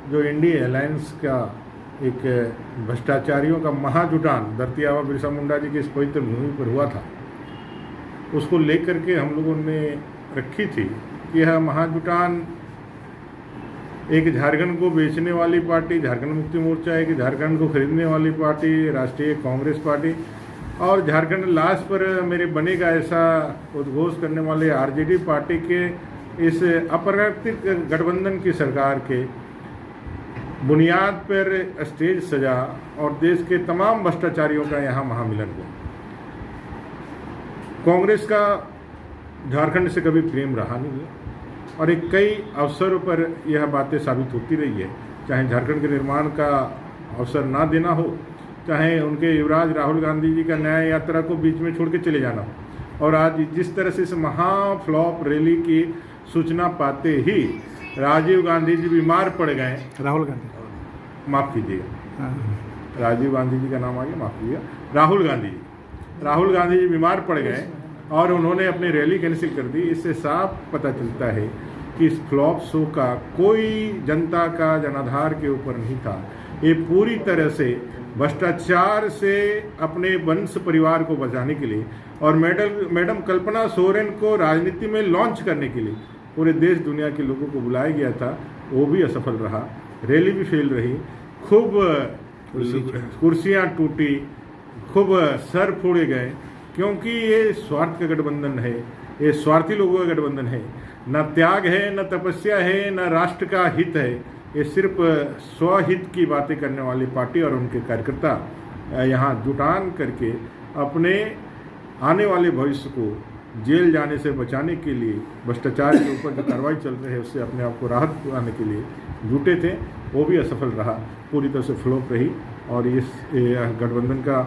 जो India alliance का एक भ्रष्टाचारियों का महाजुटान धरती आबा बिरसा मुंडा जी की इस पवित्र भूमि पर हुआ था, उसको लेकर के हम लोगों ने रखी थी कि यह महाजुटान एक झारखंड को बेचने वाली पार्टी झारखंड मुक्ति मोर्चा, एक झारखंड को खरीदने वाली पार्टी राष्ट्रीय कांग्रेस पार्टी और झारखंड लास्ट पर मेरे बनेगा ऐसा उद्घोष करने वाले आरजेडी पार्टी के इस अप्राकृतिक गठबंधन की सरकार के बुनियाद पर स्टेज सजा और देश के तमाम भ्रष्टाचारियों का यहाँ महामिलन हुआ। कांग्रेस का झारखंड से कभी प्रेम रहा नहीं है और एक कई अवसरों पर यह बातें साबित होती रही है, चाहे झारखंड के निर्माण का अवसर ना देना हो, चाहे उनके युवराज राहुल गांधी जी का न्याय यात्रा को बीच में छोड़ के चले जाना हो। और आज जिस तरह से इस महाफ्लॉप रैली की सूचना पाते ही राजीव गांधी जी बीमार पड़ गए। राहुल गांधी, माफ़ कीजिएगा, राजीव गांधी जी का नाम आ गया, माफ़ कीजिएगा, राहुल गांधी जी बीमार पड़ गए और उन्होंने अपनी रैली कैंसिल कर दी। इससे साफ पता चलता है कि इस फ्लॉप शो का कोई जनता का जनाधार के ऊपर नहीं था। ये पूरी तरह से भ्रष्टाचार से अपने वंश परिवार को बचाने के लिए और मैडम कल्पना सोरेन को राजनीति में लॉन्च करने के लिए पूरे देश दुनिया के लोगों को बुलाया गया था, वो भी असफल रहा, रैली भी फेल रही, खूब कुर्सियाँ टूटी, खूब सर फोड़े गए, क्योंकि ये स्वार्थ का गठबंधन है, ये स्वार्थी लोगों का गठबंधन है। न त्याग है, न तपस्या है, न राष्ट्र का हित है, ये सिर्फ स्वहित की बातें करने वाली पार्टी और उनके कार्यकर्ता यहाँ जुटान करके अपने आने वाले भविष्य को जेल जाने से बचाने के लिए भ्रष्टाचार के ऊपर जो कार्रवाई चल रही है उससे अपने आप को राहत पाने के लिए जुटे थे, वो भी असफल रहा, पूरी तरह से फ्लॉप रही। और इस गठबंधन का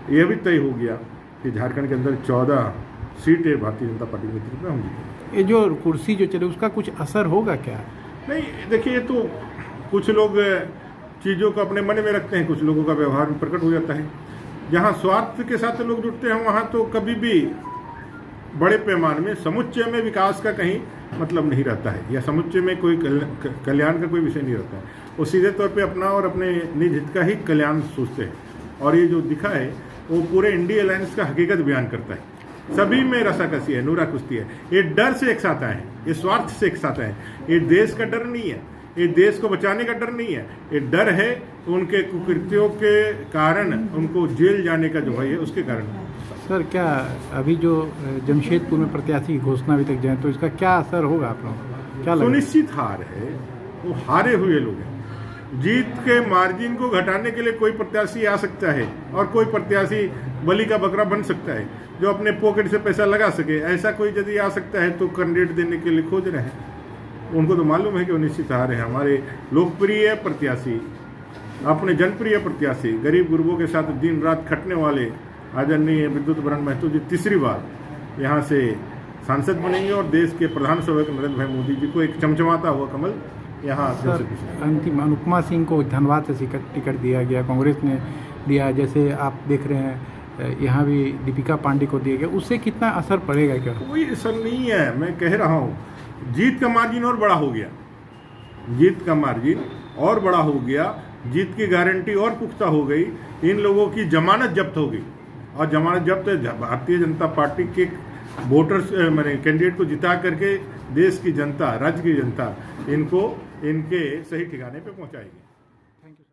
यह भी तय हो गया कि झारखंड के अंदर 14 सीटें भारतीय जनता पार्टी के नेतृत्व में हम जीतेंगे। ये जो कुर्सी जो चले उसका कुछ असर होगा क्या? नहीं, देखिए, तो कुछ लोग चीज़ों को अपने मन में रखते हैं, कुछ लोगों का व्यवहार में प्रकट हो जाता है। जहाँ स्वार्थ के साथ लोग जुटते हैं वहाँ तो कभी भी बड़े पैमाने में समुच्चय में विकास का कहीं मतलब नहीं रहता है, या समुच्चय में कोई कल्याण का कोई विषय नहीं रहता है। वो सीधे तौर पे अपना और अपने निज हित का ही कल्याण सोचते हैं। और ये जो दिखा है वो पूरे इंडिया अलायंस का हकीकत बयान करता है। सभी में रसाकसी है, नूरा कुश्ती है। ये डर से एक साथ आए हैं, ये स्वार्थ से एक साथ आए हैं। ये देश का डर नहीं है, ये देश को बचाने का डर नहीं है, ये डर है उनके कुकृत्यों के कारण, उनको जेल जाने का जो भय है उसके कारण। सर, क्या अभी जो जमशेदपुर में प्रत्याशी की घोषणा अभी तक जाए तो इसका क्या असर होगा आप लोगों? क्या सुनिश्चित हार है, वो हारे हुए लोग हैं। जीत के मार्जिन को घटाने के लिए कोई प्रत्याशी आ सकता है और कोई प्रत्याशी बलि का बकरा बन सकता है जो अपने पॉकेट से पैसा लगा सके। ऐसा कोई यदि आ सकता है तो कैंडिडेट देने के लिए खोज रहे हैं। उनको तो मालूम है कि वो निश्चित हार है। हमारे लोकप्रिय प्रत्याशी, अपने जनप्रिय प्रत्याशी, गरीब गुरबों के साथ दिन रात खटने वाले आदरणीय विद्युत बरण महतो जी तीसरी बार यहाँ से सांसद बनेंगे और देश के प्रधान सेवक नरेंद्र भाई मोदी जी को एक चमचमाता हुआ कमल यहाँ। अंतिम अनुपमा सिंह को धनबाद से टिकट दिया गया, कांग्रेस ने दिया, जैसे आप देख रहे हैं यहाँ भी दीपिका पांडे को दिया गया, उससे कितना असर पड़ेगा? क्या कोई असर नहीं है, मैं कह रहा हूँ जीत का मार्जिन और बड़ा हो गया, जीत का मार्जिन और बड़ा हो गया, जीत की गारंटी और पुख्ता हो गई। इन लोगों की जमानत जब्त हो गई और जमानत जब्त भारतीय जनता पार्टी के वोटर्स मैंने कैंडिडेट को जिता करके देश की जनता, राज्य की जनता इनको इनके सही ठिकाने पे पहुंचाएगी।